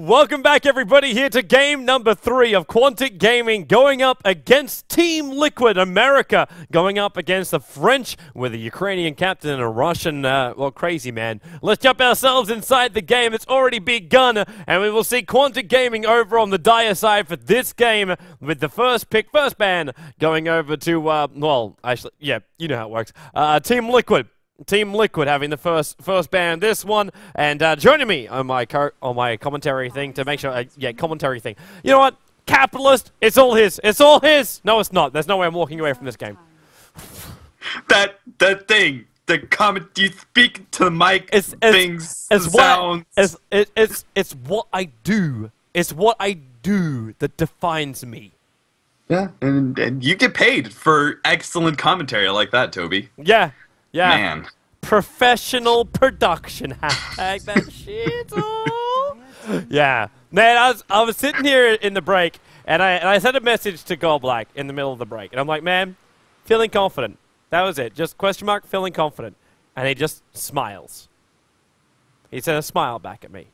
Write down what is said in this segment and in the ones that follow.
Welcome back, everybody, here to game number 3 of Quantic Gaming, going up against Team Liquid America, going up against the French with a Ukrainian captain and a Russian, well, crazy man. Let's jump ourselves inside the game. It's already begun, and we will see Quantic Gaming over on the dire side for this game with the first pick, first ban, going over to, well, actually, yeah, you know how it works, Team Liquid. Team Liquid having the first ban this one, and joining me on my commentary thing to make sure, yeah, commentary thing. You know what? Capitalist, it's all his. It's all his. No, it's not. There's no way I'm walking away from this game. That thing, the comment, you speak to the mic, it's sounds. It's what I do. It's what I do that defines me. Yeah, and you get paid for excellent commentary like that, Toby. Yeah. Yeah, man. Professional production. Hashtag that shit. Oh. Yeah, man. I was sitting here in the break, and I sent a message to Black in the middle of the break, and I'm like, man, feeling confident. That was it. Just question mark, feeling confident, and he just smiles. He sent a smile back at me,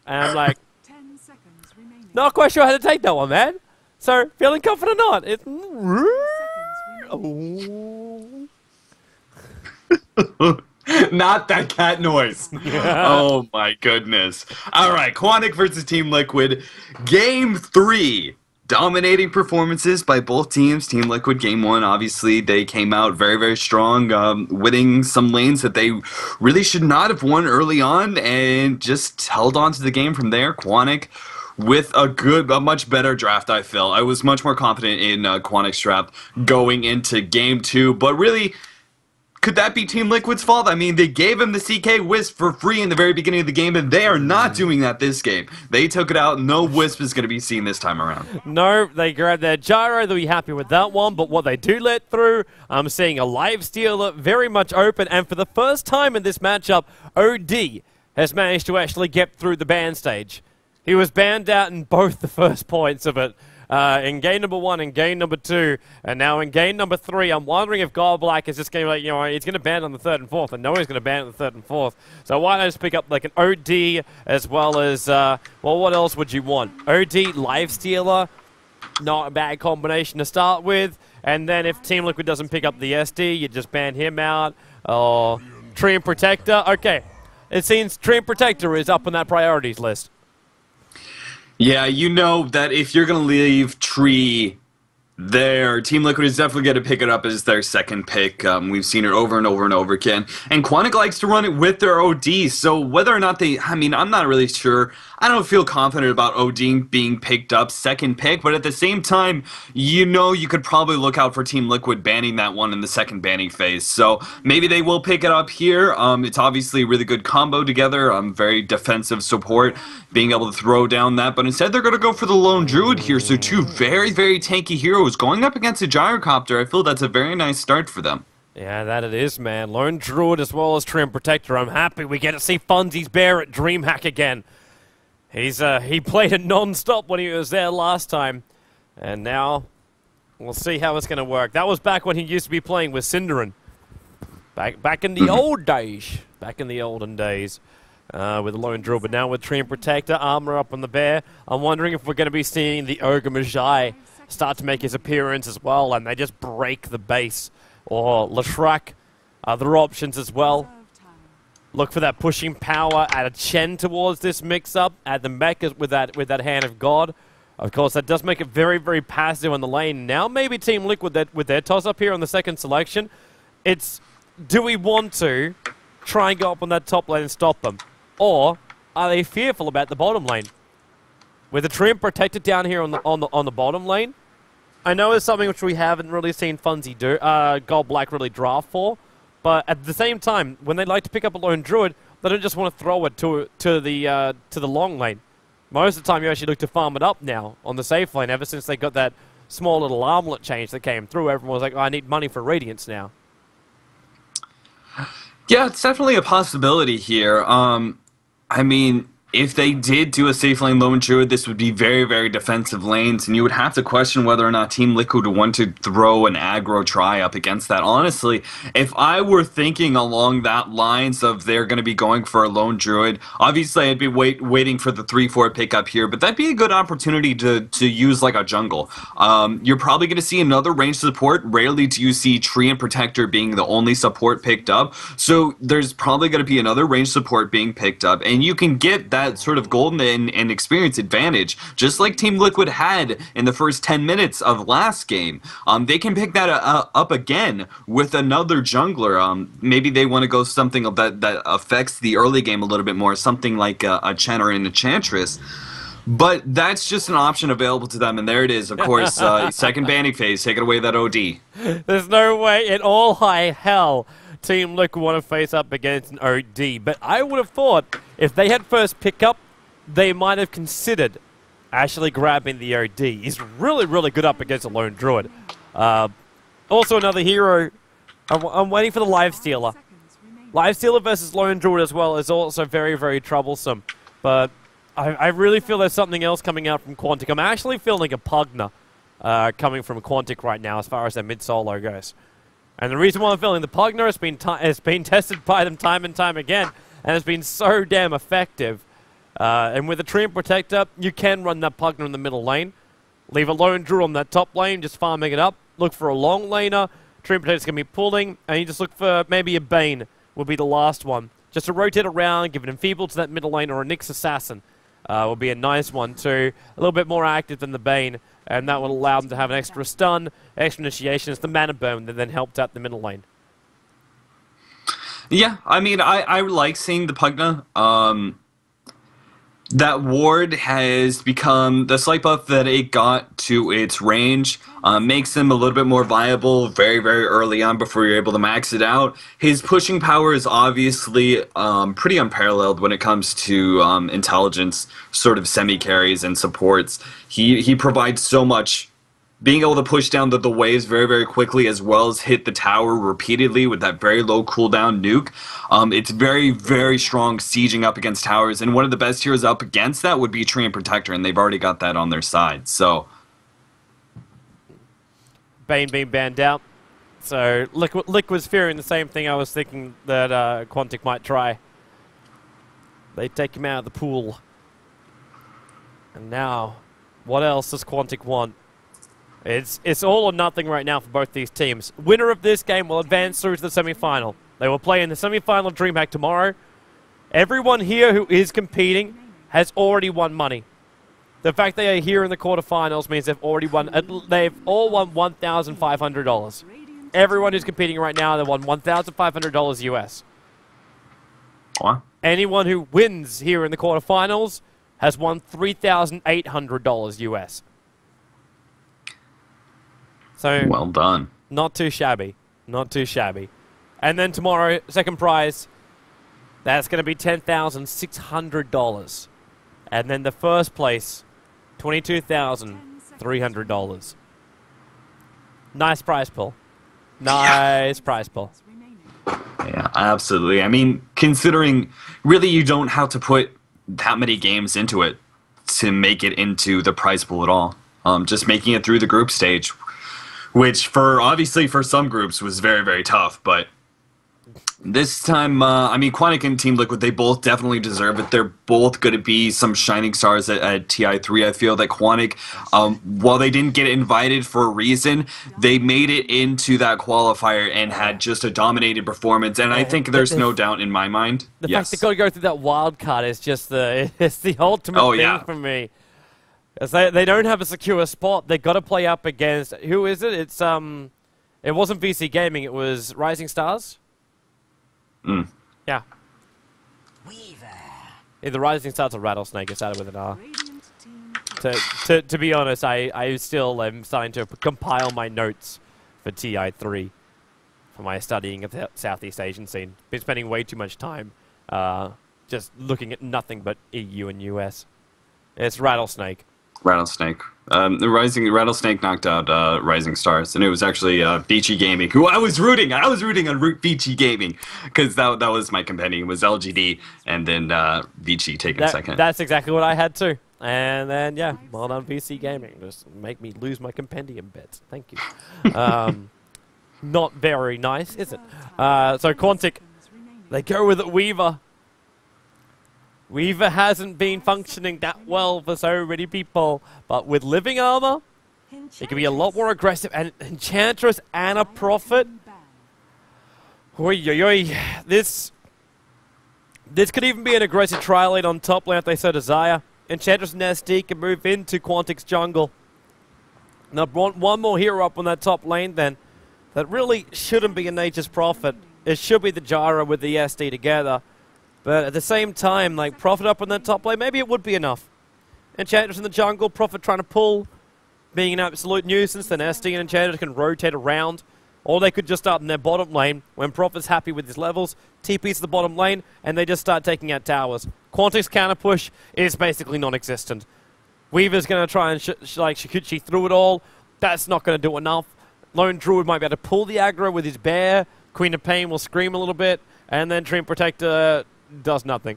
and I'm like, 10 seconds remaining. not quite sure how to take that one, man. So feeling confident or not? It's. Oh. Not that cat noise. Oh my goodness. Alright, Quantic versus Team Liquid. Game 3. Dominating performances by both teams. Team Liquid, game 1, obviously, they came out very, very strong, winning some lanes that they really should not have won early on, and just held on to the game from there. Quantic with a much better draft, I feel. I was much more confident in Quantic's draft going into game 2, but really, could that be Team Liquid's fault? I mean, they gave him the CK Wisp for free in the very beginning of the game, and they are not doing that this game. They took it out. No Wisp is going to be seen this time around. No, they grabbed their gyro. They'll be happy with that one, but what they do let through, I'm seeing a live stealer very much open, and for the first time in this matchup, OD has managed to actually get through the ban stage. He was banned out in both the first points of it. In game number 1 and game number 2, and now in game number 3, I'm wondering if Black is just going to, like, you know, he's going to ban on the 3rd and 4th. I know he's going to ban on the 3rd and 4th. So why not just pick up like an OD as well as, well, what else would you want? OD, Lifestealer, not a bad combination to start with. And then if Team Liquid doesn't pick up the SD, you just ban him out. Or Tree and Protector. Okay, it seems Tree and Protector is up on that priorities list. Yeah, you know that if you're going to leave Tree there, Team Liquid is definitely going to pick it up as their second pick. We've seen it over and over and over again. And Quantic likes to run it with their OD, so whether or not they... I mean, I'm not really sure. I don't feel confident about OD being picked up second pick, but at the same time, you know you could probably look out for Team Liquid banning that one in the second banning phase. So maybe they will pick it up here. It's obviously a really good combo together. Very defensive support, being able to throw down that. But instead, they're going to go for the Lone Druid here. So two very, very tanky heroes going up against a Gyrocopter. I feel that's a very nice start for them. Yeah, that it is, man. Lone Druid as well as Tree and Protector. I'm happy we get to see Funzy's Bear at Dreamhack again. He played it non-stop when he was there last time, and now we'll see how it's going to work. That was back when he used to be playing with Cinderin. Back in the old days. Back in the olden days with Lone Druid, but now with Tree and Protector, armor up on the Bear. I'm wondering if we're going to be seeing the Ogre Magi start to make his appearance as well, and they just break the base. Or Lashrak, other options as well. Look for that pushing power, add a Chen towards this mix-up, add the mech with that Hand of God. Of course, that does make it very, very passive on the lane. Now maybe Team Liquid with their toss-up here on the second selection, it's, do we want to try and go up on that top lane and stop them? Or are they fearful about the bottom lane? With the Tree and Protector down here on the bottom lane, I know it's something which we haven't really seen Funzy do, Black really draft for. But at the same time, when they like to pick up a Lone Druid, they don't just want to throw it to the long lane. Most of the time, you actually look to farm it up now on the safe lane. Ever since they got that small little armlet change that came through, everyone was like, oh, I need money for Radiance now. Yeah, it's definitely a possibility here. I mean, if they did do a safe lane lone druid, this would be very, very defensive lanes, and you would have to question whether or not Team Liquid would want to throw an aggro try up against that. Honestly, if I were thinking along that lines of they're going to be going for a lone druid, obviously I'd be waiting for the 3-4 pickup here, but that'd be a good opportunity to use like a jungle. You're probably going to see another range support. Rarely do you see Tree and Protector being the only support picked up, so there's probably going to be another range support being picked up, and you can get that sort of golden and experience advantage, just like Team Liquid had in the first 10 minutes of last game. They can pick that up again with another jungler. Maybe they want to go something that affects the early game a little bit more, something like a Chen or an Enchantress. But that's just an option available to them, and there it is, of course. Second banning phase, take it away, that OD. There's no way in all high hell Team Liquid want to face up against an OD, but I would have thought if they had first pickup, they might have considered actually grabbing the OD. He's really, really good up against a lone druid. Also another hero, I'm waiting for the Life Stealer. Life Stealer versus lone druid as well is also very, very troublesome, but I really feel there's something else coming out from Quantic. I'm actually feeling a Pugna coming from Quantic right now as far as their mid-solo goes. And the reason why I'm feeling the Pugna has been tested by them time and time again, and has been so damn effective. And with the Tree and Protector, you can run that Pugna in the middle lane. Leave a lone druid on that top lane, just farming it up. Look for a long laner. Tree and Protector's going to be pulling, and you just look for maybe a Bane will be the last one. Just to rotate around, give it enfeeble to that middle lane, or a Nyx Assassin will be a nice one too. A little bit more active than the Bane, and that will allow them to have an extra stun, extra initiation. It's the mana burn that then helped out the middle lane. Yeah, I mean, I like seeing the Pugna. That ward has become the slight buff that it got to its range, makes him a little bit more viable very, very early on before you're able to max it out. His pushing power is obviously pretty unparalleled when it comes to intelligence, sort of semi-carries and supports. He provides so much. Being able to push down the waves very, very quickly, as well as hit the tower repeatedly with that very low cooldown nuke. It's very, very strong sieging up against towers, and one of the best heroes up against that would be Tree and Protector, and they've already got that on their side. So, Bane being banned out. So Liquid's fearing the same thing I was thinking that Quantic might try. They take him out of the pool. And now, what else does Quantic want? It's all or nothing right now for both these teams. Winner of this game will advance through to the semi-final. They will play in the semi-final of Dreamhack tomorrow. Everyone here who is competing has already won money. The fact they are here in the quarterfinals means they've already won. They've all won $1,500. Everyone who's competing right now, they won $1,500 US. wow. Anyone who wins here in the quarterfinals has won $3,800 US. So Well done. not too shabby. Not too shabby. And then tomorrow, second prize, that's going to be $10,600. And then the first place, $22,300. Nice prize pull. Nice prize pull. Yeah, absolutely. I mean, considering really you don't have to put that many games into it to make it into the prize pool at all. Just making it through the group stage, which obviously for some groups was very, very tough, but this time, I mean, Quantic and Team Liquid, they both definitely deserve it. They're both going to be some shining stars at TI3. I feel that Quantic, while they didn't get invited for a reason, they made it into that qualifier and had just a dominated performance, and I think there's no doubt in my mind. The fact they got to go through that wild card is just it's the ultimate thing for me. As they don't have a secure spot. They got to play up against, who is it? It wasn't VC Gaming. It was Rising Stars. Yeah. Yeah, the Rising Stars or Rattlesnake. It started with an R. To be honest, I still am starting to compile my notes for TI3 for my studying of the Southeast Asian scene. Been spending way too much time just looking at nothing but EU and US. It's Rattlesnake. Rattlesnake. The Rattlesnake knocked out Rising Stars, and it was actually Vici Gaming, who I was rooting. I was rooting on Vici Gaming because that was my companion. Was LGD, and then Vici taking second. That's exactly what I had too. And then yeah, well done VC Gaming. Just make me lose my compendium bets. Thank you. Not very nice, is it? So Quantic, they go with it, Weaver. Weaver hasn't been functioning that well for so many people, but with living armor, it can be a lot more aggressive. And Enchantress and a Prophet. Oi, oi, oi. This could even be an aggressive trial lane on top lane if they so desire. Enchantress and SD can move into Quantic's jungle. Now, one more hero up on that top lane then. That really shouldn't be a Nature's Prophet. It should be the Gyro with the SD together. But at the same time, like, Prophet up on that top lane, maybe it would be enough. Enchantress in the jungle, Prophet trying to pull, being an absolute nuisance, then SD and Enchantress can rotate around. Or they could just start in their bottom lane, when Prophet's happy with his levels, TP's the bottom lane, and they just start taking out towers. Quantic's counter push is basically non-existent. Weaver's going to try and Shikuchi through it all. That's not going to do enough. Lone Druid might be able to pull the aggro with his bear. Queen of Pain will scream a little bit, and then Dream Protector does nothing.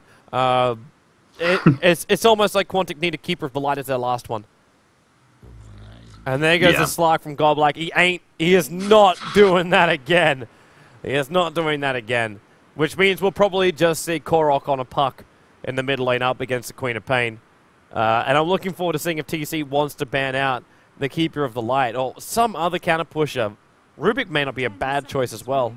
It's almost like Quantic need a Keeper of the Light as their last one. And there goes the Slark from Goblak. He is not doing that again. He is not doing that again. Which means we'll probably just see Korok on a puck in the mid lane up against the Queen of Pain. And I'm looking forward to seeing if TC wants to ban out the Keeper of the Light or some other counter pusher. Rubik may not be a bad choice as well.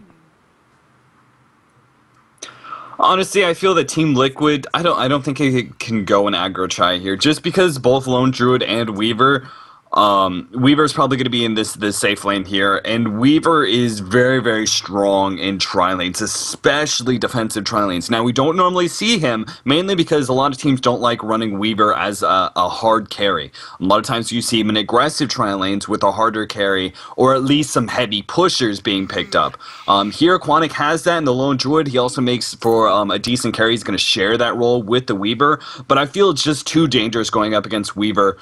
Honestly, I feel that Team Liquid, I don't think it can go an aggro try here, just because both Lone Druid and Weaver, Weaver's probably going to be in this safe lane here, and Weaver is very, very strong in tri-lanes, especially defensive tri-lanes. Now, we don't normally see him, mainly because a lot of teams don't like running Weaver as a hard carry. A lot of times you see him in aggressive tri-lanes with a harder carry, or at least some heavy pushers being picked up. Here, Quantic has that in the Lone Druid. He also makes for a decent carry. He's going to share that role with the Weaver, but I feel it's just too dangerous going up against Weaver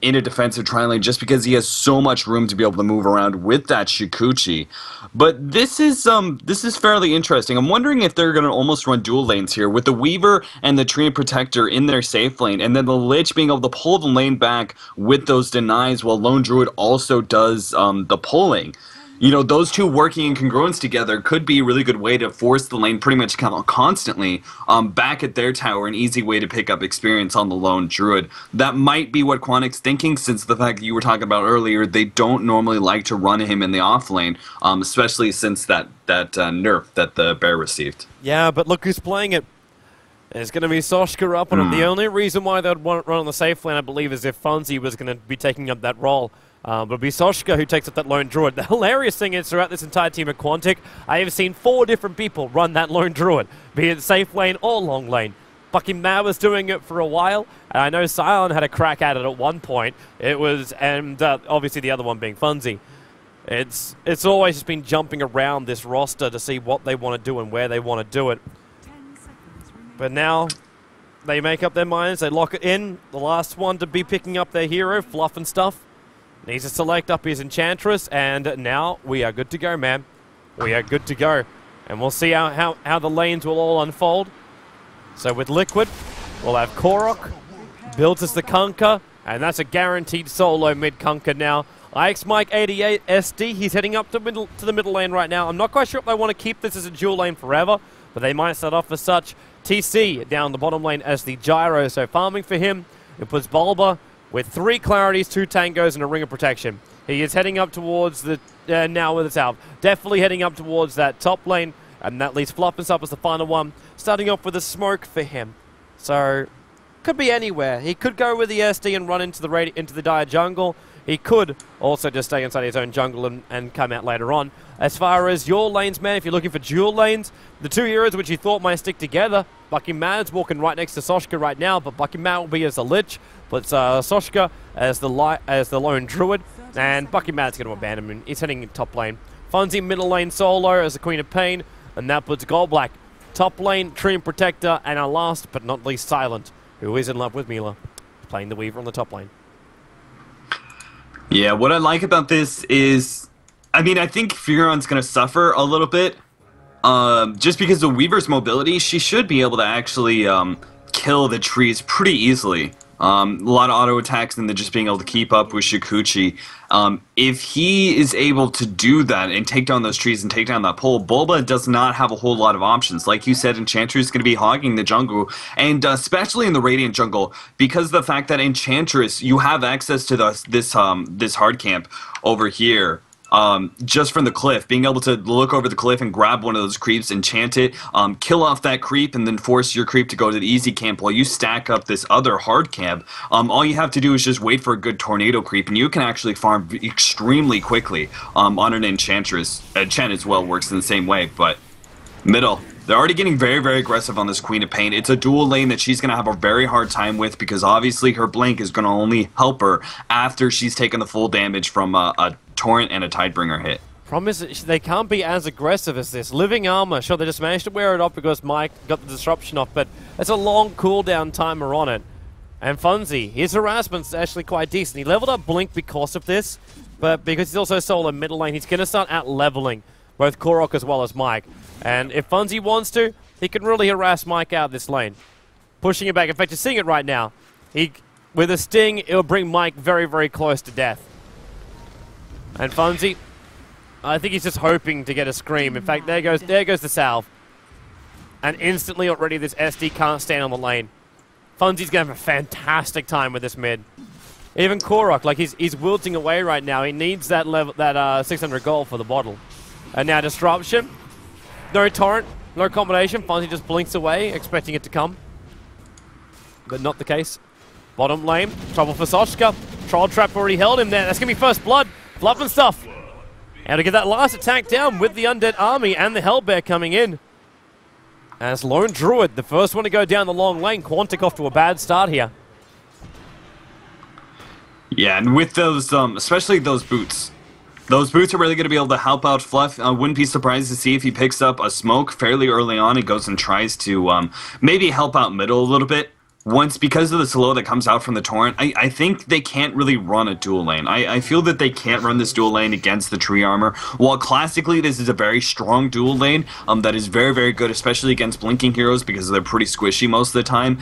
in a defensive tri-lane, just because he has so much room to be able to move around with that Shikuchi. But this is fairly interesting. I'm wondering if they're going to almost run dual lanes here with the Weaver and the Dream Protector in their safe lane, and then the Lich being able to pull the lane back with those denies while Lone Druid also does the pulling. You know, those two working in congruence together could be a really good way to force the lane pretty much constantly back at their tower, an easy way to pick up experience on the Lone Druid. That might be what Quantic's thinking, since the fact that you were talking about earlier, they don't normally like to run him in the off lane, especially since that nerf that the bear received. Yeah, but look who's playing it. There's going to be Soshka up on it. The only reason why they'd want to run on the safe lane, I believe, is if Fonzie was going to be taking up that role. But it'll be Soshka who takes up that Lone Druid. The hilarious thing is, throughout this entire team at Quantic, I have seen 4 different people run that Lone Druid, be it safe lane or long lane. Fucking Mad was doing it for a while, and I know Silent had a crack at it at one point. It was, and obviously the other one being Fonzie. It's always just been jumping around this roster to see what they want to do and where they want to do it. But now they make up their minds, they lock it in. The last one to be picking up their hero, Fluff and stuff, needs to select up his Enchantress, and now we are good to go, man. We are good to go. And we'll see how the lanes will all unfold. So with Liquid, we'll have Korok, builds as the Kunkka, and that's a guaranteed solo mid-Kunkka now. IX Mike 88 SD, he's heading up to the middle lane right now. I'm not quite sure if they want to keep this as a dual lane forever, but they might start off as such. TC down the bottom lane as the Gyro, so farming for him. It puts Bulba with 3 Clarities, 2 Tangos, and a Ring of Protection. He is heading up towards the, now with the south, definitely heading up towards that top lane, and that leaves Fluffness up as the final one, starting off with a smoke for him. So, could be anywhere. He could go with the SD and run into the dire jungle. He could also just stay inside his own jungle and come out later on. As far as your lanes, man, if you're looking for dual lanes, the 2 heroes which you thought might stick together, Bucky Mad's walking right next to Soshka right now, but Bucky Mad will be as the Lich, but Soshka as the Lone Druid, and Bucky Mad's going to abandon him. He's heading in top lane. Fonzie middle lane solo as the Queen of Pain, and that puts Goldblack top lane, Dream Protector, and our last but not least Silent, who is in love with Mila, playing the Weaver on the top lane. Yeah, what I like about this is, I mean, I think Furon's going to suffer a little bit. Just because of Weaver's mobility, she should be able to actually kill the trees pretty easily. A lot of auto attacks and then just being able to keep up with Shikuchi. If he is able to do that and take down those trees and take down that pole, Bulba does not have a whole lot of options. Like you said, Enchantress is going to be hogging the jungle, and especially in the Radiant jungle, because of the fact that Enchantress, you have access to this hard camp over here. Just from the cliff, being able to look over the cliff and grab one of those creeps, enchant it, kill off that creep, and then force your creep to go to the easy camp while you stack up this other hard camp. All you have to do is just wait for a good tornado creep, and you can actually farm extremely quickly on an Enchantress. Enchant as well works in the same way, but middle. They're already getting very, very aggressive on this Queen of Pain. It's a dual lane that she's going to have a very hard time with because obviously her blink is going to only help her after she's taken the full damage from a Torrent and a Tidebringer hit. Problem is they can't be as aggressive as this. Living Armor, sure, they just managed to wear it off because Mike got the disruption off, but it's a long cooldown timer on it. And Funzy, his harassment's actually quite decent. He leveled up Blink because of this, but because he's also solo middle lane, he's going to start out-leveling both Korok as well as Mike. And if Funzy wants to, he can really harass Mike out this lane. Pushing it back. In fact, you're seeing it right now. With a Sting, it'll bring Mike very, very close to death. And Funzy, I think he's just hoping to get a scream. In fact, there goes the salve. And instantly already this SD can't stand on the lane. Funzy's going to have a fantastic time with this mid. Even Korok, like he's wilting away right now. He needs that 600 gold for the bottle. And now Disruption. No torrent, no combination. Funzy just blinks away, expecting it to come. But not the case. Bottom lane, trouble for Soshka. Troll Trap already held him there. That's going to be first blood. Fluff and stuff. And to get that last attack down with the Undead Army and the Hellbear coming in. As Lone Druid, the first one to go down the long lane. Quantic off to a bad start here. Yeah, and with those, especially those boots. Those boots are really going to be able to help out Fluff. I wouldn't be surprised to see if he picks up a smoke fairly early on and goes and tries to maybe help out middle a little bit. Because of the slow that comes out from the Torrent, I think they can't really run a dual lane. I feel that they can't run this dual lane against the tree armor. While classically this is a very strong dual lane that is very, very good, especially against blinking heroes because they're pretty squishy most of the time.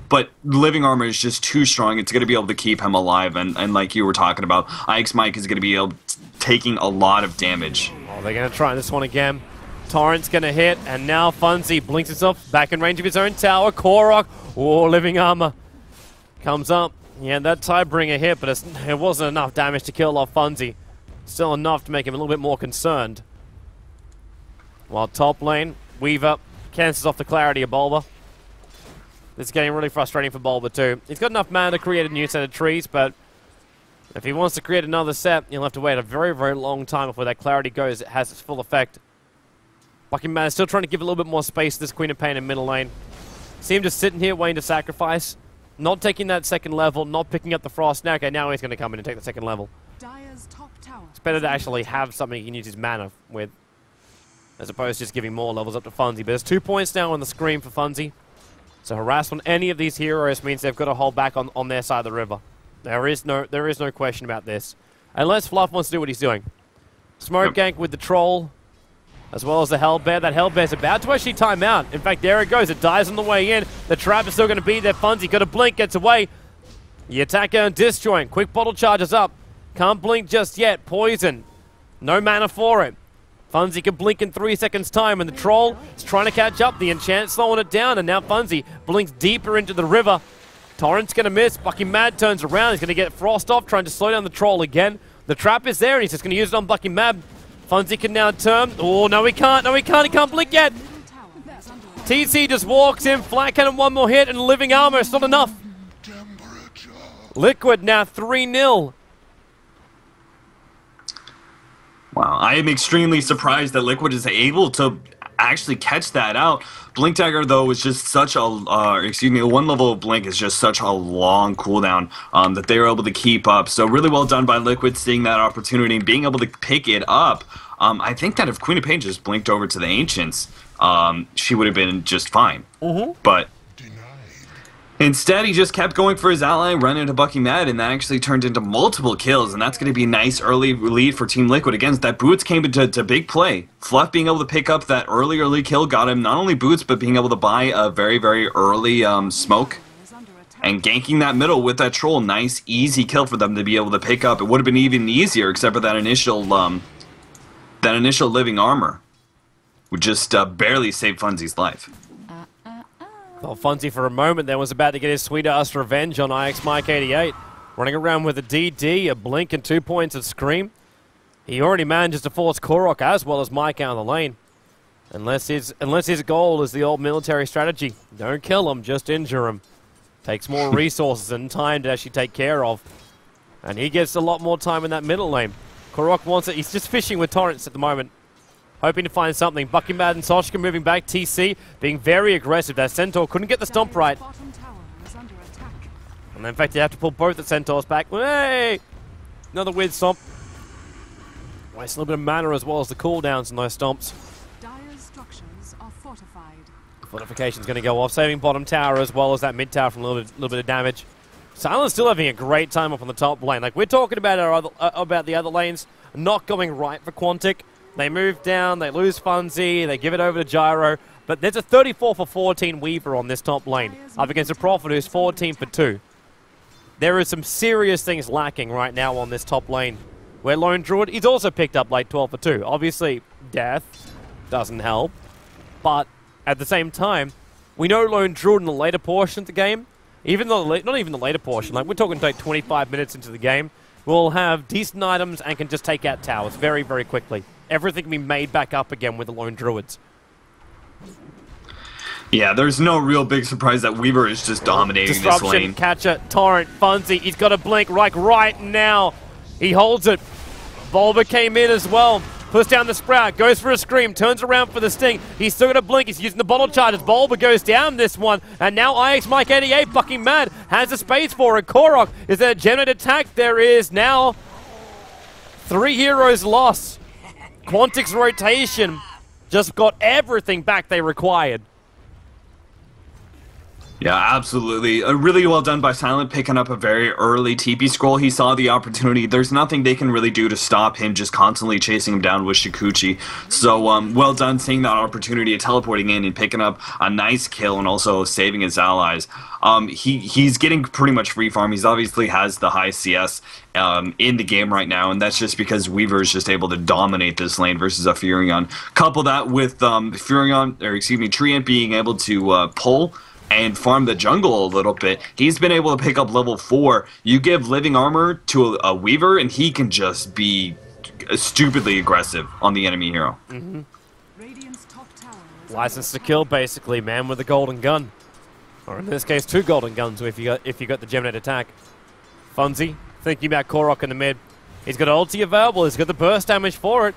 But living armor is just too strong. It's going to be able to keep him alive. And like you were talking about, Ike's Mike is going to be able taking a lot of damage. Oh, they're going to try this one again. Torrent's going to hit, and now Funzy blinks himself back in range of his own tower. Korok, oh, living armor comes up. Yeah, that Tidebringer hit, but it wasn't enough damage to kill off Funzy. Still enough to make him a little bit more concerned. While top lane, Weaver cancels off the clarity of Bulba. This is getting really frustrating for Bulba too. He's got enough mana to create a new set of trees, but if he wants to create another set, he'll have to wait a very, very long time before that clarity goes. It has its full effect. Buckingham is still trying to give a little bit more space to this Queen of Pain in middle lane. See him just sitting here waiting to sacrifice. Not taking that second level, not picking up the Frost. Now, okay, now he's going to come in and take the second level. Dire's top tower. It's better to actually have something he can use his mana with, as opposed to just giving more levels up to Funzy. But there's 2 points now on the screen for Funzy. So harass on any of these heroes means they've got to hold back on their side of the river. There is no question about this. Unless Fluff wants to do what he's doing. Smoke gank with the Troll, as well as the Hellbear. That Hellbear's about to actually time out. In fact, there it goes. It dies on the way in. The trap is still going to be there. Funzy got a blink, gets away. The attacker and disjoint. Quick bottle charges up. Can't blink just yet. Poison. No mana for it. Funzy can blink in 3 seconds time, and the Troll is trying to catch up. The enchant slowing it down, and now Funzy blinks deeper into the river. Torrent's going to miss. Bucky Mad turns around. He's going to get Frost off, trying to slow down the Troll again. The trap is there, and he's just going to use it on Bucky Mad. Funzy can now turn. Oh, no, he can't. No, he can't. He can't blink yet. TC just walks in. Flat cannon, one more hit, and living armor. It's not enough. Liquid now 3-0. Wow, I am extremely surprised that Liquid is able to actually catch that out. Blink Dagger, though, is just such a, one level of Blink is just such a long cooldown that they were able to keep up. So really well done by Liquid, seeing that opportunity and being able to pick it up. I think that if Queen of Pain just blinked over to the Ancients, she would have been just fine. But Instead, he just kept going for his ally, run into Bucky Mad, and that actually turned into multiple kills, and that's going to be a nice early lead for Team Liquid. Again, that Boots came into big play. Fluff being able to pick up that early kill got him not only Boots, but being able to buy a very early smoke. And ganking that middle with that troll, nice, easy kill for them to be able to pick up. It would have been even easier, except for that initial living armor, would just barely save Funzy's life. Well, Funzy for a moment then was about to get his sweet-ass revenge on IX Mike 88. Running around with a DD, a blink, and 2 points of Scream. He already manages to force Korok as well as Mike out of the lane. Unless his goal is the old military strategy. Don't kill him, just injure him. Takes more resources and time to actually take care of. And he gets a lot more time in that middle lane. Korok wants it. He's just fishing with torrents at the moment. Hoping to find something. Bucky Mad and Soshka moving back. TC being very aggressive. That Centaur couldn't get the stomp right. And in fact, you have to pull both the Centaurs back. Hey! Another weird stomp. Waste a little bit of mana as well as the cooldowns on those stomps. Dire's structures are fortified. Fortification's going to go off, saving bottom tower as well as that mid tower from a little bit of damage. Silent's still having a great time up on the top lane. Like, we're talking about about the other lanes not going right for Quantic. They move down, they lose Funzy, they give it over to Gyro. But there's a 34 for 14 Weaver on this top lane, up against a Prophet who's 14 for 2. There is some serious things lacking right now on this top lane. Where Lone Druid, he's also picked up like 12 for 2. Obviously, death doesn't help. But at the same time, we know Lone Druid in the later portion of the game, even though not even the later portion, like we're talking like 25 minutes into the game, will have decent items and can just take out towers very quickly. Everything can be made back up again with the Lone Druids. Yeah, there's no real big surprise that Weaver is just dominating this lane. Catcher, Torrent, Funzy, he's got a blink right now. He holds it. Bulba came in as well. Puts down the Sprout, goes for a Scream, turns around for the Sting. He's still got a blink, he's using the bottle charges. Bulba goes down this one, and now IX Mike 88, Bucky Mad, has a space for it. Korok, is there a generated attack? There is now 3 heroes lost. Quantic's rotation just got everything back they required. Yeah, absolutely. Really well done by Silent, picking up a very early TP scroll. He saw the opportunity. There's nothing they can really do to stop him just constantly chasing him down with Shikuchi. So, well done seeing that opportunity of teleporting in and picking up a nice kill and also saving his allies. He's getting pretty much free farm. He's obviously has the high CS in the game right now, and that's just because Weaver is just able to dominate this lane versus a Furion. Couple that with Treant being able to pull and farm the jungle a little bit. He's been able to pick up level 4. You give living armor to a Weaver, and he can just be stupidly aggressive on the enemy hero. Radiant's top tower is License to kill, basically, man with a golden gun. Or in this case, 2 golden guns if you got the Gemnet attack. Funzy, thinking about Korok in the mid. He's got ulti available, he's got the burst damage for it.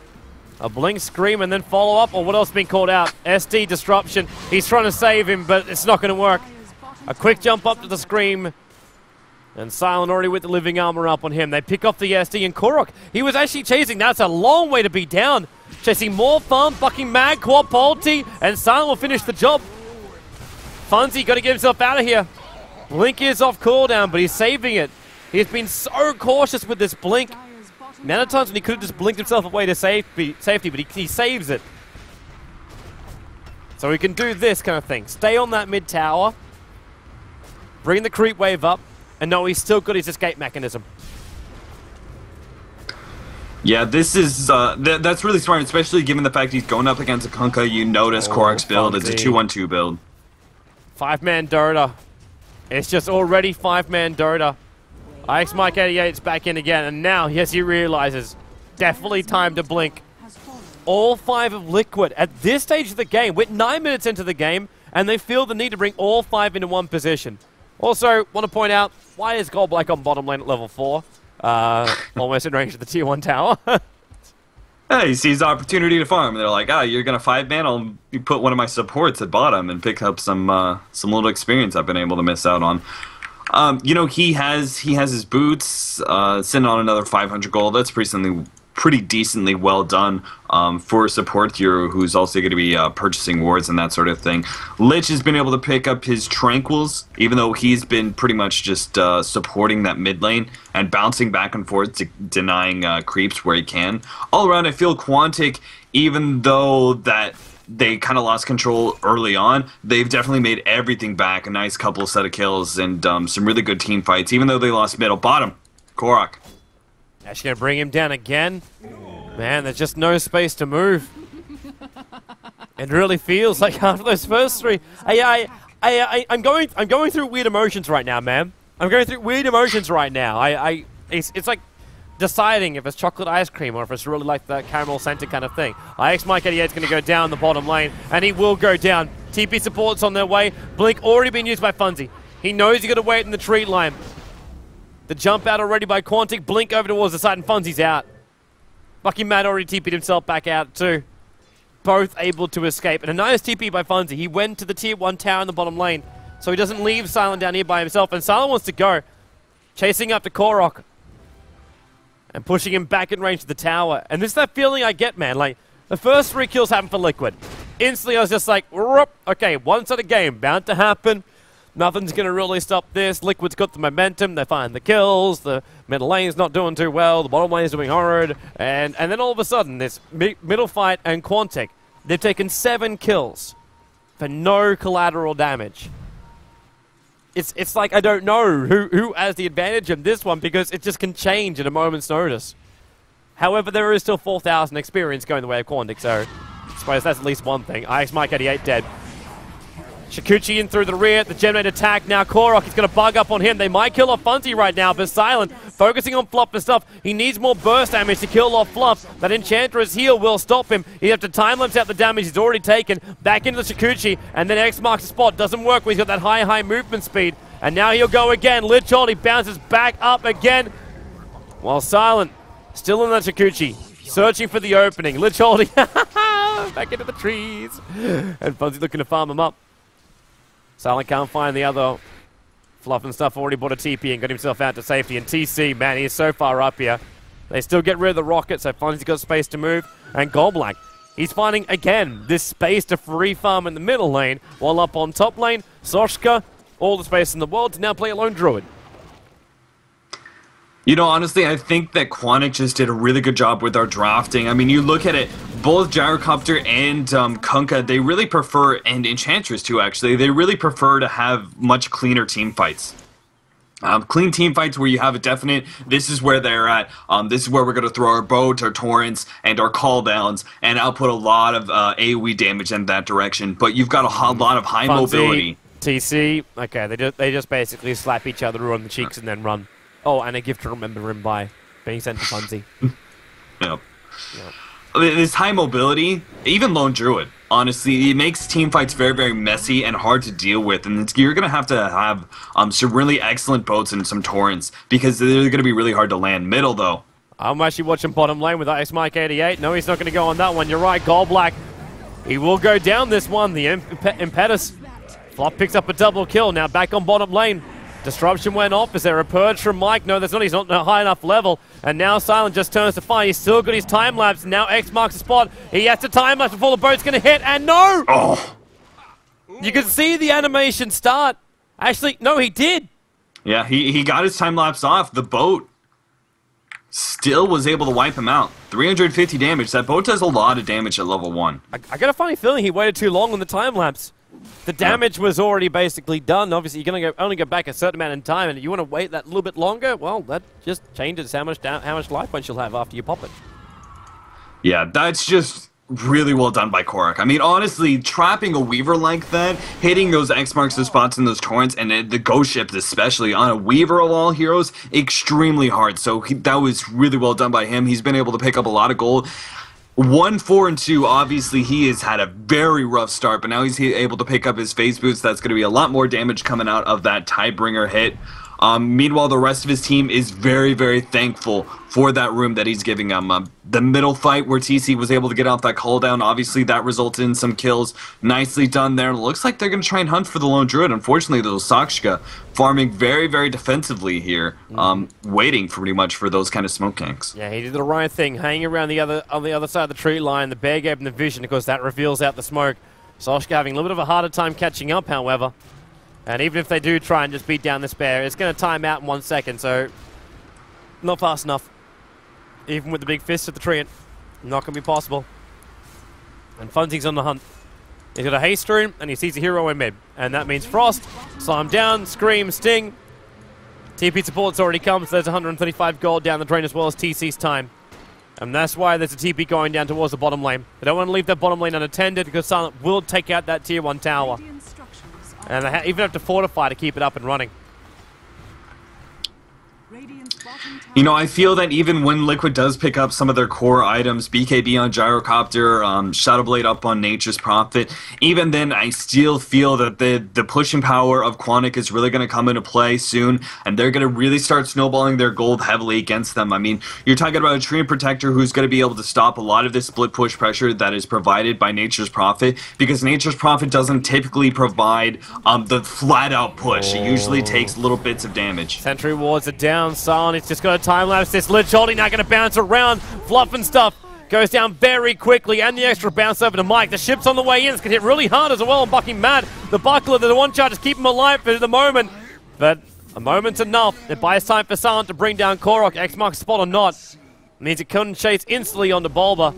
A blink, Scream, and then follow up, or what else being called out? SD Disruption. He's trying to save him, but it's not going to work. A quick jump up to the Scream. And Silent already with the living armor up on him. They pick off the SD, and Korok, he was actually chasing. That's a long way to be down. Chasing more farm, Bucky Mad, Quad ulti, and Silent will finish the job. Funzy got to get himself out of here. Blink is off cooldown, but he's saving it. He's been so cautious with this blink. Amount of times when he could have just blinked himself away to safety, but he saves it. So he can do this kind of thing. Stay on that mid tower, bring the creep wave up, and no, he's still got his escape mechanism. Yeah, this is that's really smart, especially given the fact he's going up against a Kunkka. You notice Korok's build is a 2-1-2 build. 5-man Dota. It's just already 5-man Dota. IX Mike 88's back in again, and now, yes, he realizes, definitely time to blink. All 5 of Liquid at this stage of the game, we're 9 minutes into the game, and they feel the need to bring all 5 into one position. Also, want to point out, why is Gold Black on bottom lane at level 4? Almost in range of the tier 1 tower. Hey, he sees the opportunity to farm. They're like, you're going to 5-man? I'll put one of my supports at bottom and pick up some little experience I've been able to miss out on. You know, he has his boots sitting on another 500 gold. That's pretty pretty decently well done for a support hero who's also going to be purchasing wards and that sort of thing. Lich has been able to pick up his Tranquils, even though he's been pretty much just supporting that mid lane and bouncing back and forth, denying creeps where he can. All around, I feel Quantic, even though that they kind of lost control early on, they've definitely made everything back. A nice couple set of kills and some really good team fights, even though they lost middle. Bottom, Korok. Actually gonna bring him down again. Man, there's just no space to move. It really feels like after those first three, I'm going through weird emotions right now, man. I'm going through weird emotions right now. It's like deciding if it's chocolate ice cream or if it's really like the caramel center kind of thing. Mike88 is going to go down the bottom lane, and he will go down. TP support's on their way. Blink already been used by Funzy. He knows he's got to wait in the tree line. The jump out already by Quantic. Blink over towards the side, and Funzy's out. Lucky Matt already TP'd himself back out too. Both able to escape. And a nice TP by Funzy. He went to the tier 1 tower in the bottom lane, so he doesn't leave Silent down here by himself. And Silent wants to go. Chasing after Korok. And pushing him back in range of the tower. And this is that feeling I get, man. Like, the first 3 kills happened for Liquid. Instantly, I was just like, okay, one side of game, bound to happen. Nothing's going to really stop this. Liquid's got the momentum. They find the kills. The middle lane's not doing too well. The bottom lane's doing horrid. And then all of a sudden, this middle fight and Quantic, they've taken 7 kills for no collateral damage. It's like I don't know who has the advantage in this one because it just can change at a moment's notice. However, there is still 4,000 experience going the way of Quantic, so I suppose that's at least one thing. Mike88 dead. Shikuchi in through the rear, the Gemnate attack. Now Korok is going to bug up on him. They might kill off Funzy right now, but Silent focusing on Fluff and stuff. He needs more burst damage to kill off Fluff. That Enchantress heal will stop him. He have to time lapse out the damage he's already taken. Back into the Shikuchi, and then X marks the spot. Doesn't work when he's got that high movement speed. And now he'll go again. Lich on, he bounces back up again. While Silent still in the Shikuchi, searching for the opening. Lich holding back into the trees. And Funzy looking to farm him up. Silent can't find the other Fluff and stuff. Already bought a TP and got himself out to safety. And TC, man, he is so far up here. They still get rid of the rocket, so Funzy's got space to move. And Golblack, he's finding, again, this space to free farm in the middle lane, while up on top lane, Soshka, all the space in the world to now play a lone druid. You know, honestly, I think that Quantic just did a really good job with our drafting. I mean, you look at it, both Gyrocopter and Kunkka, they really prefer, and Enchantress too, actually, they really prefer to have much cleaner team fights. Clean team fights where you have a definite, this is where they're at, this is where we're going to throw our boat, our torrents, and our call downs, and output a lot of AoE damage in that direction. But you've got a lot of high mobility. TC, okay, they just basically slap each other on the cheeks and then run. Oh, and a gift to remember him by being sent to Funzy. Yep. This high mobility, even Lone Druid, honestly, it makes team fights very, very messy and hard to deal with. And you're going to have some really excellent boats and some torrents because they're going to be really hard to land. Middle, though. I'm actually watching bottom lane with Mike88. No, he's not going to go on that one. You're right, Golblack. He will go down this one. The Impetus. Flop picks up a double kill. Now back on bottom lane. Disruption went off. Is there a purge from Mike? No, there's not. He's not at a high enough level. And now Silent just turns to fire. He's still got his time lapse. Now X marks the spot. He has to time lapse before the boat's going to hit. And no! Oh! You can see the animation start. Actually, no, he did. Yeah, he got his time lapse off. The boat still was able to wipe him out. 350 damage. That boat does a lot of damage at level 1. I got a funny feeling he waited too long on the time lapse. The damage was already basically done. Obviously, you're going to only go back a certain amount of time, and you want to wait that little bit longer? Well, that just changes how much life points you'll have after you pop it. Yeah, that's just really well done by Korok. I mean, honestly, trapping a Weaver like that, hitting those X marks the spots in those torrents, and the ghost ships especially, on a Weaver of all heroes, extremely hard. So that was really well done by him. He's been able to pick up a lot of gold. 1, 4, and 2, obviously he has had a very rough start, but now he's able to pick up his phase boots. That's going to be a lot more damage coming out of that Tidebringer hit. Meanwhile, the rest of his team is very, very thankful for that room that he's giving them. The middle fight where TC was able to get off that cooldown, obviously that resulted in some kills. Nicely done there. Looks like they're going to try and hunt for the lone druid. Unfortunately, those Sakshka farming very, very defensively here, waiting for pretty much for those kind of smoke ganks. Yeah, he did the right thing, hanging around on the other side of the tree line. The bear gave him the vision because that reveals out the smoke. Sakshka having a little bit of a harder time catching up, however. And even if they do try and just beat down this bear, it's going to time out in 1 second, so not fast enough. Even with the big fist at the tree, not going to be possible. And Funzy's on the hunt. He's got a haste rune, and he sees a hero in mid. And that means Frost, slow him down, Scream, Sting. TP support's already come, so there's 135 gold down the drain as well as TC's time. And that's why there's a TP going down towards the bottom lane. They don't want to leave that bottom lane unattended because Silent will take out that tier 1 tower. And they even have to fortify to keep it up and running. You know, I feel that even when Liquid does pick up some of their core items, BKB on Gyrocopter, Shadowblade up on Nature's Prophet, even then I still feel that the pushing power of Quantic is really going to come into play soon, and they're going to really start snowballing their gold heavily against them. I mean, you're talking about a Treant Protector who's going to be able to stop a lot of this split push pressure that is provided by Nature's Prophet, because Nature's Prophet doesn't typically provide the flat-out push. It usually takes little bits of damage. Sentry wards are down, Silent, it's just got a time lapse. This Lich Holding now going to bounce around. Fluff and stuff goes down very quickly, and the extra bounce over to Mike. The ship's on the way in. It's going to hit really hard as well on Bucky Mad. The Buckler, the one charge, is keeping him alive for the moment. But a moment's enough. It buys time for Silent to bring down Korok. X marks spot or not. Means it couldn't chase instantly onto Bulba.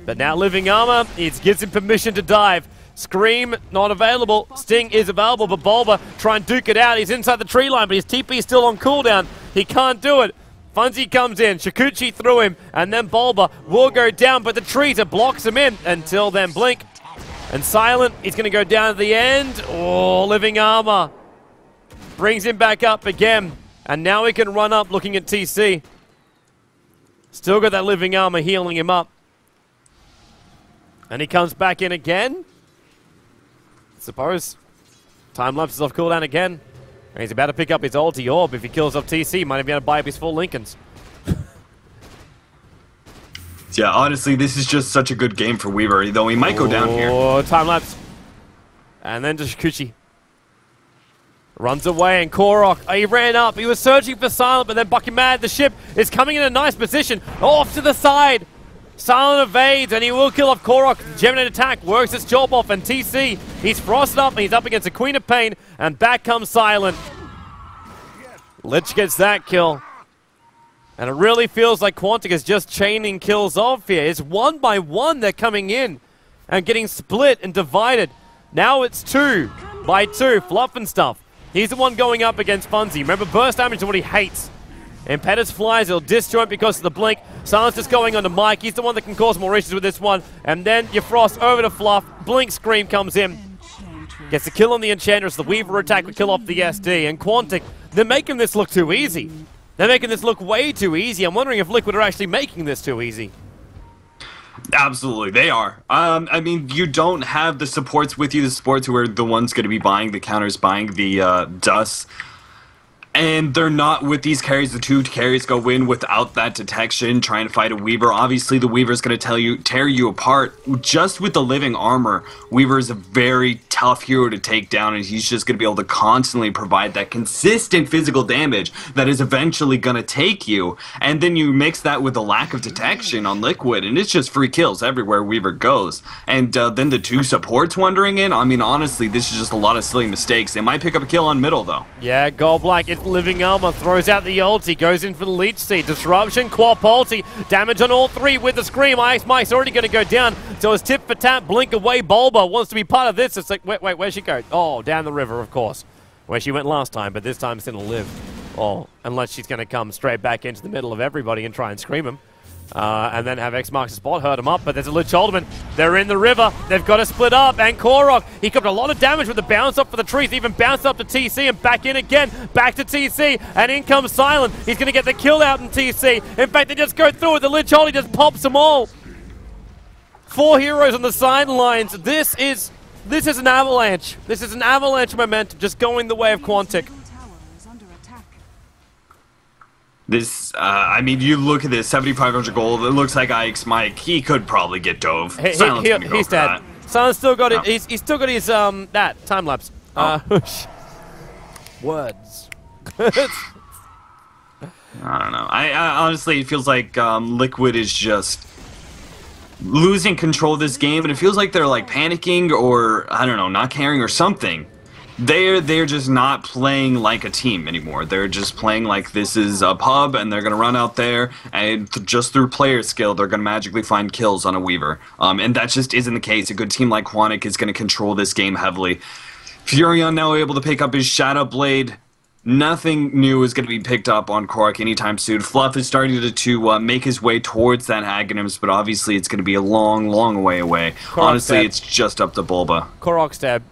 But now Living Armor, it gives him permission to dive. Scream, not available. Sting is available, but Bulba try and duke it out. He's inside the tree line, but his TP is still on cooldown. He can't do it. Funzy comes in, Shikuchi through him, and then Bulba will go down, but the trees blocks him in until then Blink. And Silent, he's going to go down at the end. Oh, Living Armor brings him back up again. And now he can run up looking at TC. Still got that Living Armor healing him up. And he comes back in again. Suppose. Time lapse is off cooldown again. And he's about to pick up his ulti orb. If he kills off TC, he might be able to buy up his full Lincolns. Yeah, honestly, this is just such a good game for Weaver, though he might go down here. Oh, time lapse. And then to Shikuchi. Runs away, and Korok, he ran up. He was searching for Silent, but then Bucky Mad, the ship, is coming in a nice position. Off to the side. Silent evades, and he will kill off Korok. Geminate attack works its job off, and TC, he's frosted up, and he's up against the Queen of Pain, and back comes Silent. Lich gets that kill. And it really feels like Quantic is just chaining kills off here. It's 1 by 1 they're coming in and getting split and divided. Now it's 2 by 2, Fluff and stuff. He's the one going up against Funzy. Remember, burst damage is what he hates. Impetus flies, he'll disjoint because of the blink. Silence is going on to Mike. He's the one that can cause more issues with this one. And then you Frost over to Fluff. Blink Scream comes in. Gets the kill on the Enchantress. The Weaver attack will kill off the SD. And Quantic, they're making this look too easy. They're making this look way too easy. I'm wondering if Liquid are actually making this too easy. Absolutely, they are. I mean, you don't have the supports with you, the supports who are the ones going to be buying the counters, buying the dust. And they're not with these carries. The 2 carries go in without that detection, trying to fight a Weaver. Obviously, the Weaver's going to tear you apart. Just with the Living Armor, Weaver is a very tough hero to take down, and he's just going to be able to constantly provide that consistent physical damage that is eventually going to take you. And then you mix that with the lack of detection on Liquid, and it's just free kills everywhere Weaver goes. And then the 2 supports wandering in. I mean, honestly, this is just a lot of silly mistakes. They might pick up a kill on middle, though. Yeah, Gold Black, it's Living Armor, throws out the ulti, goes in for the Leech Seed, Disruption, Quap ulti, damage on all 3 with the Scream. Ice Mike's already going to go down, so it's tip for tap, blink away. Bulba wants to be part of this. It's like, wait, where'd she go? Oh, down the river, of course, where she went last time, but this time it's going to live. Oh, unless she's going to come straight back into the middle of everybody and try and scream him. And then have X marks the spot, hurt him up, but there's a Lich Ultimate. They're in the river. They've got to split up, and Korok, he covered a lot of damage with the bounce up for the trees, even bounced up to TC and back in again, back to TC, and in comes Silent. He's going to get the kill out in TC. In fact, they just go through it. The Lich Ultimate just pops them all. 4 heroes on the sidelines. This is an avalanche. This is an avalanche momentum just going the way of Quantic. This, I mean, you look at this 7,500 gold. It looks like Ike's Mike. He could probably get dove. He's dead. Silent's still got it. He's still got his that time lapse. Words. I don't know. I honestly, it feels like Liquid is just losing control of this game, and it feels like they're like panicking or I don't know, not caring or something. They're just not playing like a team anymore. They're just playing like this is a pub, and they're gonna run out there and just through player skill, they're gonna magically find kills on a Weaver. And that just isn't the case. A good team like Quantic is gonna control this game heavily. Furion now able to pick up his Shadow Blade. Nothing new is going to be picked up on Korok anytime soon. Fluff is starting to make his way towards that Aghanims, but obviously it's going to be a long, long way away. Korok's Honestly, dead. it's just up to Bulba. Korok's dead.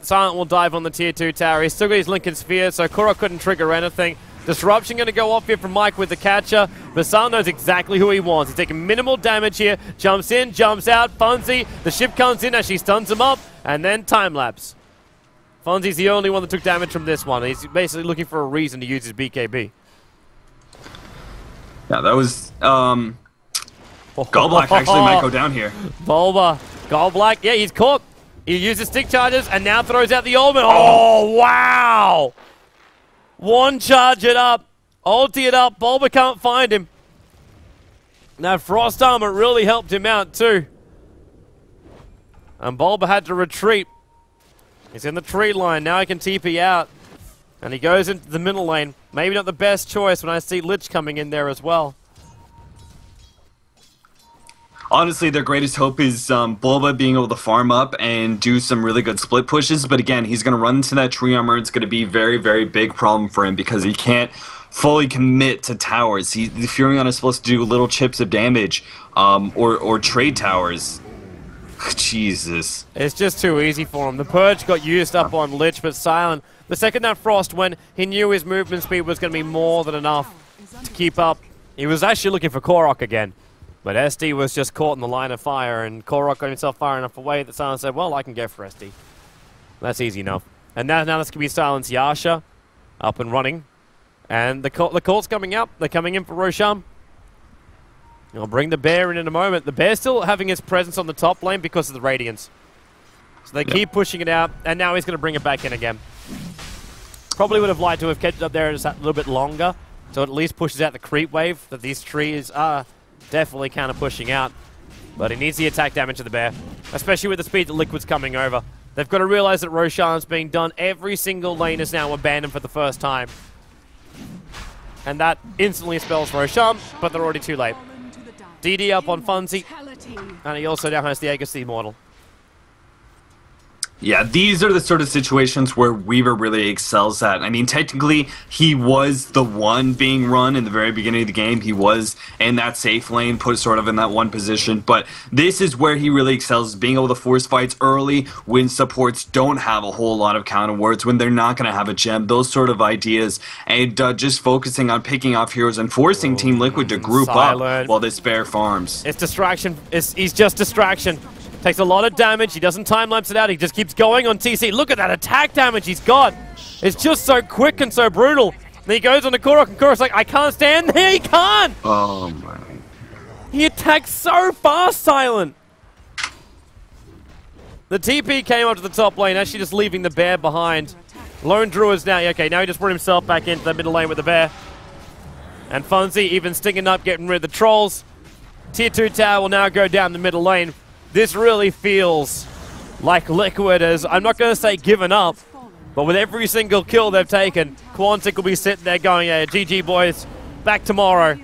Silent will dive on the tier 2 tower. He's still got his Lincoln Sphere, so Korok couldn't trigger anything. Disruption going to go off here from Mike with the catcher, but Silent knows exactly who he wants. He's taking minimal damage here. Jumps in, jumps out. Funzy, the ship comes in as she stuns him up, and then time lapse. Fonzie's the only one that took damage from this one. He's basically looking for a reason to use his BKB. Yeah, that was, Gallblack actually might go down here. Bulba. Gallblack, yeah, he's caught. He uses stick charges and now throws out the ultimate. Oh, wow! One charge it up. Ulti it up. Bulba can't find him. Now, Frost Armor really helped him out, too. And Bulba had to retreat. He's in the tree line. Now he can TP out. And he goes into the middle lane. Maybe not the best choice when I see Lich coming in there as well. Honestly, their greatest hope is Bulba being able to farm up and do some really good split pushes. But again, he's going to run into that tree armor. It's going to be a very, very big problem for him because he can't fully commit to towers. The Furion is supposed to do little chips of damage or trade towers. Jesus. It's just too easy for him. The Purge got used up on Lich, but Silent, the second that Frost went, he knew his movement speed was going to be more than enough to keep up. He was actually looking for Korok again, but SD was just caught in the line of fire, and Korok got himself far enough away that Silent said, well, I can go for SD. That's easy enough. And now this can be Silent's Yasha up and running. And the call's coming up. They're coming in for Roshan. I'll bring the bear in a moment. The bear's still having his presence on the top lane because of the Radiance. So they keep pushing it out, and now he's going to bring it back in again. Probably would have liked to have kept it up there just a little bit longer, so it at least pushes out the creep wave that these trees are definitely kind of pushing out. But he needs the attack damage of the bear, especially with the speed that Liquid's coming over. They've got to realize that Roshan's being done. Every single lane is now abandoned for the first time. And that instantly spells Roshan, but they're already too late. DD up on Funzy, and he also now has the Aegis the Immortal. Yeah, these are the sort of situations where Weaver really excels at. I mean, technically, he was the one being run in the very beginning of the game. He was in that safe lane, put sort of in that one position. But this is where he really excels, being able to force fights early when supports don't have a whole lot of counter wards, when they're not going to have a gem, those sort of ideas. And just focusing on picking off heroes and forcing Team Liquid to group up while this bear farms. It's distraction. He's just distraction. Takes a lot of damage. He doesn't time-lapse it out. He just keeps going on TC. Look at that attack damage he's got. It's just so quick and so brutal. And he goes on to Korok, and Korok's like, I can't stand there. He can't. Oh, my. He attacks so fast, Silent. The TP came up to the top lane, actually just leaving the bear behind. Lone Druid's now, okay, now he just brought himself back into the middle lane with the bear. And Funzy even stinging up, getting rid of the trolls. Tier 2 tower will now go down the middle lane. This really feels like Liquid has, I'm not going to say given up, but with every single kill they've taken, Quantic will be sitting there going, yeah, GG boys, back tomorrow.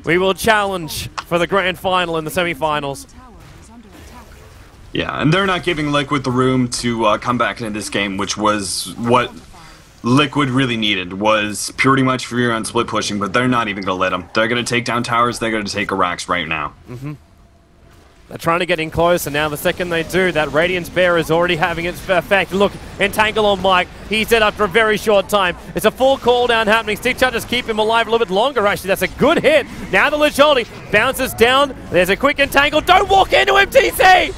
We will challenge for the grand final and the semi-finals. Yeah, and they're not giving Liquid the room to come back into this game, which was what Liquid really needed, was pretty much Furion split pushing, but they're not even going to let them. They're going to take down towers, they're going to take Arax right now. They're trying to get in close, and now the second they do, that Radiance Bear is already having its effect. Look, entangle on Mike. He's dead after a very short time. It's a full cooldown happening. Stick charges keep him alive a little bit longer, actually. That's a good hit. Now the Lich Holy bounces down. There's a quick entangle. Don't walk into him, TC!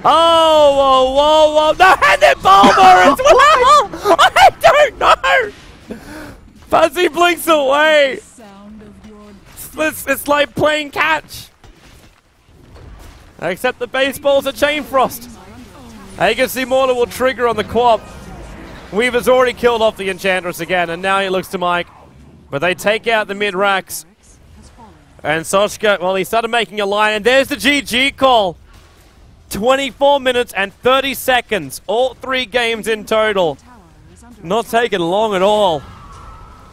Oh, whoa, whoa, whoa. No, and then Bulba as well! I don't know! Fuzzy blinks away. It's like playing catch. Except the baseball's a chain frost. And you can see Mortar will trigger on the co-op. Weaver's already killed off the Enchantress again, and now he looks to Mike. But they take out the mid-racks. And Sochka, well, he started making a line, and there's the GG call. 24 minutes and 30 seconds. All 3 games in total. Not taking long at all.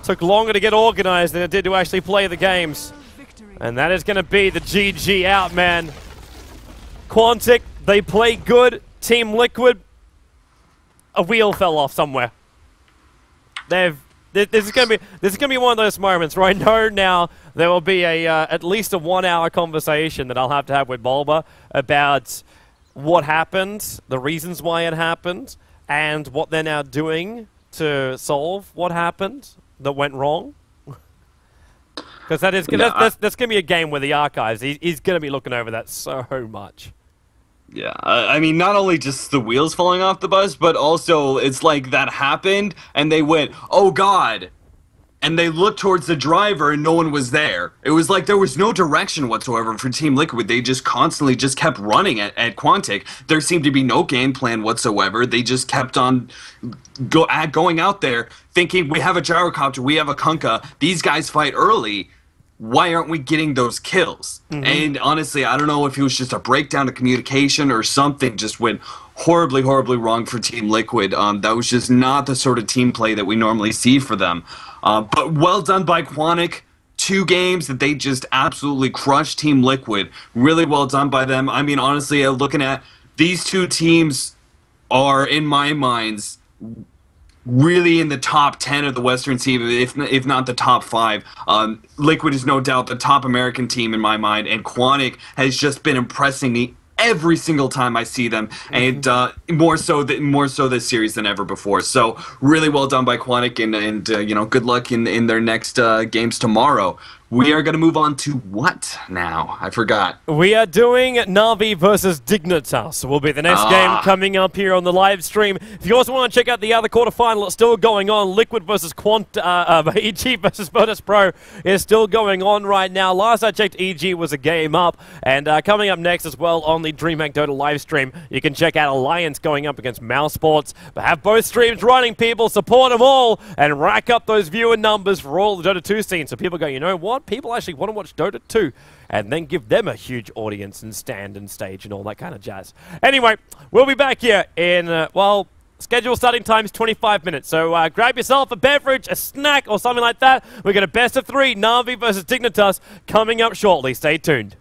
Took longer to get organized than it did to actually play the games. And that is going to be the GG out, man. Quantic, they play good. Team Liquid, a wheel fell off somewhere. This is gonna be one of those moments where I know now there will be a at least a 1 hour conversation that I'll have to have with Bulba about what happened, the reasons why it happened, and what they're now doing to solve what happened that went wrong. Because that's gonna be a game where the archives, he's gonna be looking over that so much. Yeah, I mean, not only just the wheels falling off the bus, but also it's like that happened, and they went, oh god, and they looked towards the driver, and no one was there. It was like there was no direction whatsoever for Team Liquid. They just constantly just kept running at Quantic. There seemed to be no game plan whatsoever. They just kept on going out there, thinking, we have a gyrocopter, we have a Kunkka, these guys fight early. Why aren't we getting those kills? Mm-hmm. And honestly, I don't know if it was just a breakdown of communication or something just went horribly, horribly wrong for Team Liquid. That was just not the sort of team play that we normally see for them. But well done by Quantic. 2 games that they just absolutely crushed Team Liquid. Really well done by them. I mean, honestly, looking at these 2 teams are, in my minds, really in the top 10 of the Western scene, if not the top 5. Liquid is no doubt the top American team in my mind, and Quantic has just been impressing me every single time I see them, and more so this series than ever before. So really well done by Quantic, and you know, good luck in their next games tomorrow. We are going to move on to what now? I forgot. We are doing Na'Vi versus Dignitas. Will be the next game coming up here on the live stream. If you also want to check out the other quarterfinal, it's still going on. Liquid versus EG versus Virtus Pro is still going on right now. Last I checked, EG was a game up. And coming up next as well on the Dreamhack DOTA live stream, you can check out Alliance going up against Mouse Sports. But have both streams running, people. Support them all and rack up those viewer numbers for all the Dota 2 scene. So people go, you know what? People actually want to watch Dota 2 and then give them a huge audience and stand and stage and all that kind of jazz. Anyway, we'll be back here in, well, schedule starting time's 25 minutes. So grab yourself a beverage, a snack, or something like that. We've got a best of 3, Na'Vi versus Dignitas, coming up shortly. Stay tuned.